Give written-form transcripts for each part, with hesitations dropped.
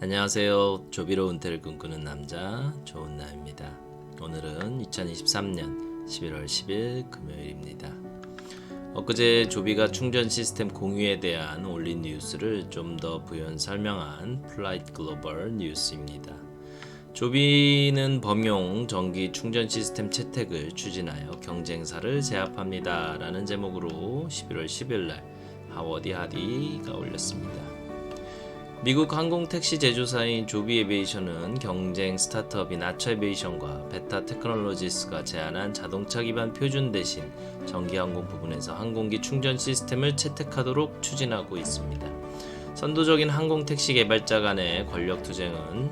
안녕하세요. 조비로 은퇴를 꿈꾸는 남자 조은나입니다. 오늘은 2023년 11월 10일 금요일입니다. 엊그제 조비가 충전 시스템 공유에 대한 올린 뉴스를 좀 더 부연 설명한 플라이트 글로벌 뉴스입니다. 조비는 범용 전기 충전 시스템 채택을 추진하여 경쟁사를 제압합니다. 라는 제목으로 11월 10일 날 하워디 하디가 올렸습니다. 미국 항공 택시 제조사인 조비 에비에이션은 경쟁 스타트업인 아처 에비에이션과 베타 테크놀로지스가 제안한 자동차 기반 표준 대신 전기 항공 부분에서 항공기 충전 시스템을 채택하도록 추진하고 있습니다. 선도적인 항공 택시 개발자 간의 권력 투쟁은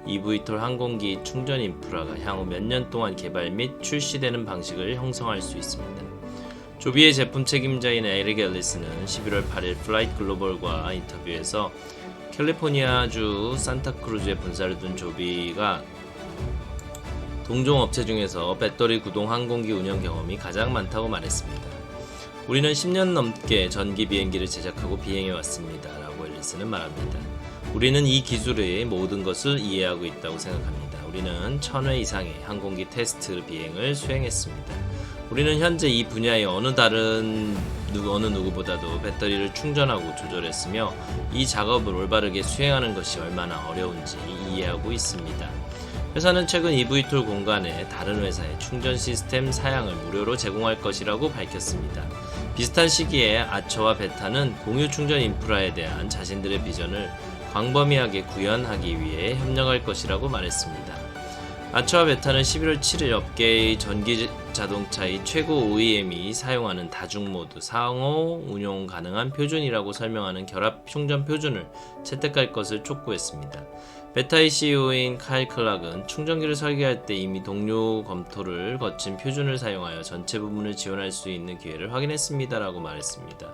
eVTOL 항공기 충전 인프라가 향후 몇 년 동안 개발 및 출시되는 방식을 형성할 수 있습니다. 조비의 제품 책임자인 에릭 앨리스는 11월 8일 플라이트 글로벌과 인터뷰에서 캘리포니아주 산타크루즈에 본사를 둔 조비가 동종 업체 중에서 배터리 구동 항공기 운영 경험이 가장 많다고 말했습니다. 우리는 10년 넘게 전기 비행기를 제작하고 비행해 왔습니다. 라고 앨리스는 말합니다. 우리는 이 기술의 모든 것을 이해하고 있다고 생각합니다. 우리는 1000회 이상의 항공기 테스트 비행을 수행했습니다. 우리는 현재 이 분야의 어느 누구보다도 배터리를 충전하고 조절했으며 이 작업을 올바르게 수행하는 것이 얼마나 어려운지 이해하고 있습니다. 회사는 최근 eVTOL 공간에 다른 회사의 충전 시스템 사양을 무료로 제공할 것이라고 밝혔습니다. 비슷한 시기에 아처와 베타는 공유 충전 인프라에 대한 자신들의 비전을 광범위하게 구현하기 위해 협력할 것이라고 말했습니다. 아처와 베타는 11월 7일 업계의 전기 자동차의 최고 OEM이 사용하는 다중모드 상호 운용 가능한 표준이라고 설명하는 결합 충전 표준을 채택할 것을 촉구했습니다. 베타의 CEO인 카일 클락은 충전기를 설계할 때 이미 동료 검토를 거친 표준을 사용하여 전체 부분을 지원할 수 있는 기회를 확인했습니다. 라고 말했습니다.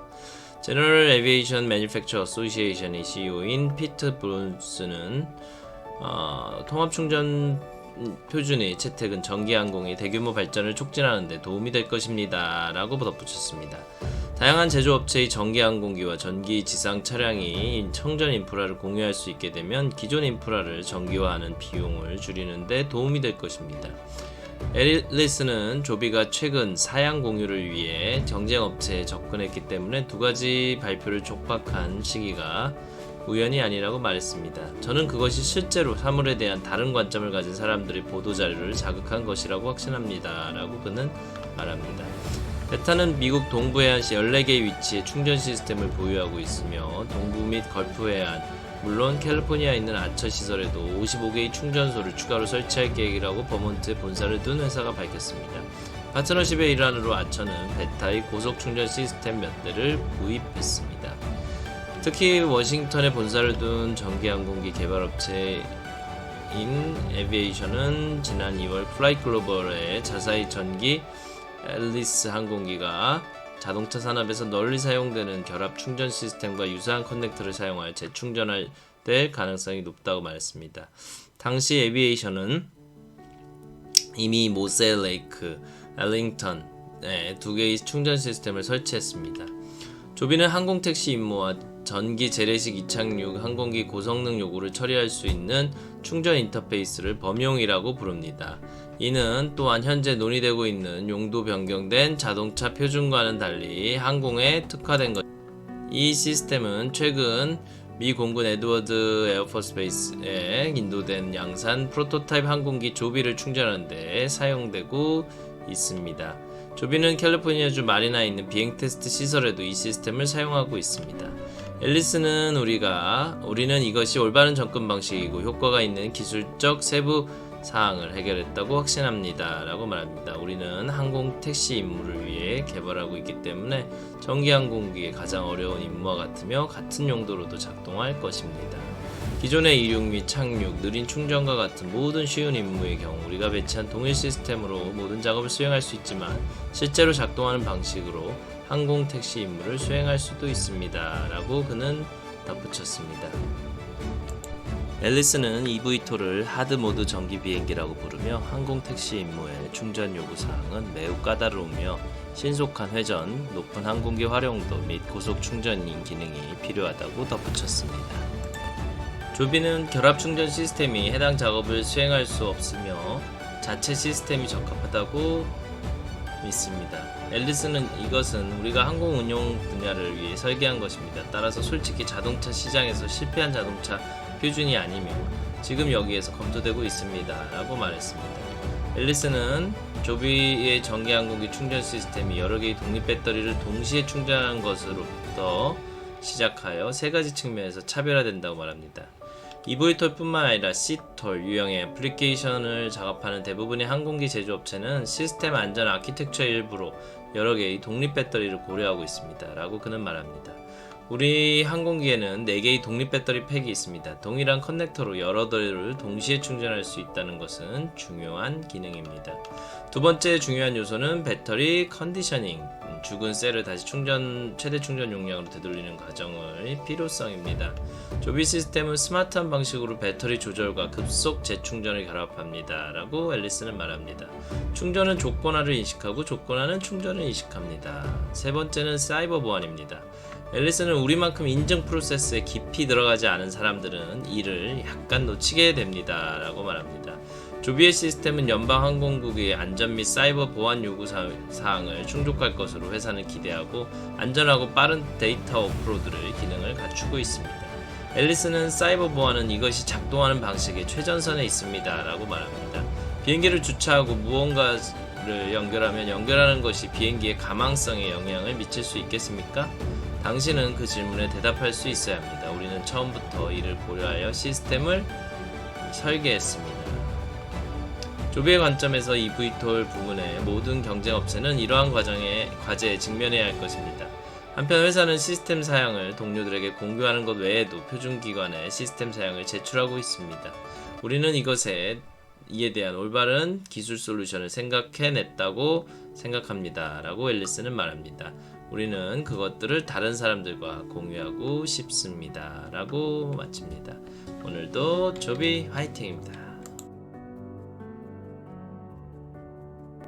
제너럴 에비에이션 매니팩처 어소시에이션의 CEO인 피터 브론스는 통합 충전 표준의 채택은 전기항공의 대규모 발전을 촉진하는 데 도움이 될 것입니다. 라고 덧붙였습니다. 다양한 제조업체의 전기항공기와 전기 지상 차량이 충전 인프라를 공유할 수 있게 되면 기존 인프라를 전기화하는 비용을 줄이는 데 도움이 될 것입니다. 앨리스는 조비가 최근 사양 공유를 위해 경쟁 업체에 접근했기 때문에 두 가지 발표를 촉박한 시기가 우연이 아니라고 말했습니다. 저는 그것이 실제로 사물에 대한 다른 관점을 가진 사람들의 보도자료를 자극한 것이라고 확신합니다. 라고 그는 말합니다. 베타는 미국 동부 해안시 14개의 위치에 충전 시스템을 보유하고 있으며 동부 및 걸프 해안, 물론 캘리포니아에 있는 아처 시설에도 55개의 충전소를 추가로 설치할 계획이라고 버몬트에 본사를 둔 회사가 밝혔습니다. 파트너십의 일환으로 아처는 베타의 고속 충전 시스템 몇 대를 구입했습니다. 특히 워싱턴에 본사를 둔 전기항공기 개발업체인 에비에이션은 지난 2월 플라이트 글로벌의 자사의 전기 앨리스 항공기가 자동차 산업에서 널리 사용되는 결합 충전 시스템과 유사한 커넥터를 사용하여 재충전할 될 가능성이 높다고 말했습니다. 당시 에비에이션은 이미 모셀레이크, 엘링턴에 2개의 충전 시스템을 설치했습니다. 조비는 항공택시 임무와 전기 재래식 이착륙 항공기 고성능 요구를 처리할 수 있는 충전 인터페이스를 범용이라고 부릅니다. 이는 또한 현재 논의되고 있는 용도 변경된 자동차 표준과는 달리 항공에 특화된 것. 이 시스템은 최근 미 공군 에드워드 에어포스베이스에 인도된 양산 프로토타입 항공기 조비를 충전하는 데 사용되고 있습니다. 조비는 캘리포니아주 마리나에 있는 비행 테스트 시설에도 이 시스템을 사용하고 있습니다. 앨리스는 우리는 이것이 올바른 접근 방식이고 효과가 있는 기술적 세부 사항을 해결했다고 확신합니다. 라고 말합니다. 우리는 항공 택시 임무를 위해 개발하고 있기 때문에 전기항공기의 가장 어려운 임무와 같으며 같은 용도로도 작동할 것입니다. 기존의 이륙 및 착륙, 느린 충전과 같은 모든 쉬운 임무의 경우 우리가 배치한 동일 시스템으로 모든 작업을 수행할 수 있지만 실제로 작동하는 방식으로 항공 택시 임무를 수행할 수도 있습니다. 라고 그는 덧붙였습니다. 앨리스는 eVTOL을 하드모드 전기 비행기라고 부르며 항공 택시 임무의 충전 요구 사항은 매우 까다로우며 신속한 회전, 높은 항공기 활용도 및 고속 충전 기능이 필요하다고 덧붙였습니다. 조비는 결합 충전 시스템이 해당 작업을 수행할 수 없으며 자체 시스템이 적합하다고 믿습니다. 앨리스는 이것은 우리가 항공 운용 분야를 위해 설계한 것입니다. 따라서 솔직히 자동차 시장에서 실패한 자동차 표준이 아니며 지금 여기에서 검토되고 있습니다. 라고 말했습니다. 앨리스는 조비의 전기 항공기 충전 시스템이 여러 개의 독립 배터리를 동시에 충전하는 것으로부터 시작하여 세 가지 측면에서 차별화된다고 말합니다. eVTOL뿐만 아니라 C톨 유형의 애플리케이션을 작업하는 대부분의 항공기 제조업체는 시스템 안전 아키텍처 일부로 여러 개의 독립 배터리를 고려하고 있습니다. 라고 그는 말합니다. 우리 항공기에는 4개의 독립 배터리 팩이 있습니다. 동일한 커넥터로 여러 대를 동시에 충전할 수 있다는 것은 중요한 기능입니다. 두 번째 중요한 요소는 배터리 컨디셔닝, 죽은 셀을 다시 최대 충전 용량으로 되돌리는 과정의 필요성입니다. 조비 시스템은 스마트한 방식으로 배터리 조절과 급속 재충전을 결합합니다. 라고 앨리스는 말합니다. 충전은 조건화를 인식하고 조건화는 충전을 인식합니다. 세 번째는 사이버 보안입니다. 앨리스는 우리만큼 인증 프로세스에 깊이 들어가지 않은 사람들은 이를 약간 놓치게 됩니다. 라고 말합니다. 조비의 시스템은 연방항공국의 안전 및 사이버 보안 요구 사항을 충족할 것으로 회사는 기대하고 안전하고 빠른 데이터 업로드를 기능을 갖추고 있습니다. 앨리스는 사이버 보안은 이것이 작동하는 방식의 최전선에 있습니다. 라고 말합니다. 비행기를 주차하고 무언가를 연결하는 것이 비행기의 가망성에 영향을 미칠 수 있겠습니까? 당신은 그 질문에 대답할 수 있어야 합니다. 우리는 처음부터 이를 고려하여 시스템을 설계했습니다. 조비의 관점에서 eVTOL 부문의 모든 경쟁업체는 이러한 과제에 직면해야 할 것입니다. 한편 회사는 시스템 사양을 동료들에게 공유하는 것 외에도 표준기관에 시스템 사양을 제출하고 있습니다. 우리는 이에 대한 올바른 기술 솔루션을 생각해냈다고 생각합니다. 라고 앨리스는 말합니다. 우리는 그것들을 다른 사람들과 공유하고 싶습니다. 라고 마칩니다. 오늘도 조비 화이팅입니다.